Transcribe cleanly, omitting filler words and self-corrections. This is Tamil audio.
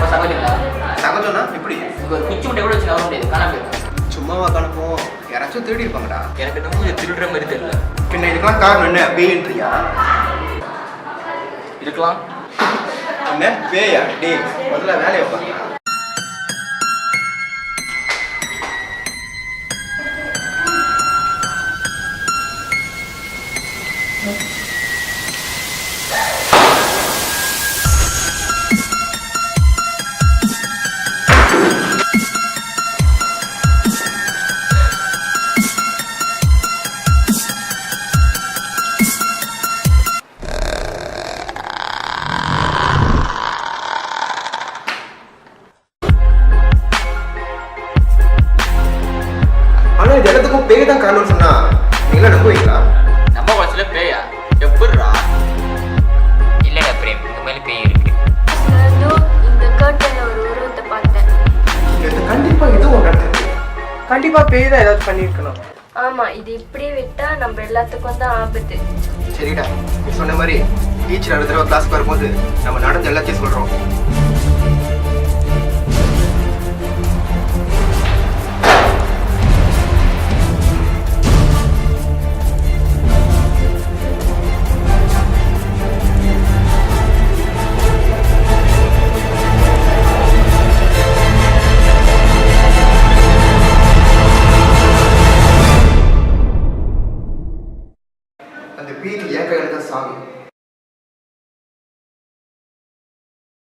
நம்ம சகஜங்களா? சகஜம்னா எப்படி? இங்க ஒரு குச்சி முட்டை கூட வச்சு நம்ப முடியாது, காணாம போயிடும். சும்மாவா காணப்போம்? யாராச்சும் தேடி இருப்பாங்கடா. எனக்கு இன்னும் கொஞ்சம் திருடுற மாதிரி தெரியல. பின்ன இதுக்கெல்லாம் காரணம் என்ன? பேயின்றியா? இருக்கலாம். என்ன பேயா? டேய் முதல்ல வேலையை பாருங்க. ஆனா இது எல்லாத்துக்கும் பேய் தான் காரணம்னு சொன்னா நீங்களா நம்புவீங்களா? நம்ம குளத்துல பேயா? எப்படிரா? இல்லடா பிரேம், இந்த மாதிரி பேய் இருக்கு. இந்த கர்ட்டன்ல ஒரு உருவத்தை பார்த்தேன். இது கண்டிப்பா ஏதோ ஒரு நடந்திருக்கு. கண்டிப்பா பேய் தான் ஏதாவது பண்ணியிருக்கணும். ஆமா, இது இப்படியே விட்டா நம்ம எல்லாத்துக்கும் தான் ஆபத்து. சரிடா, நீ சொன்ன மாதிரி டீச்சர் அடுத்த தடவை கிளாஸ்க்கு வரும்போது நம்ம நடந்த எல்லாத்தையும் சொல்றோம்.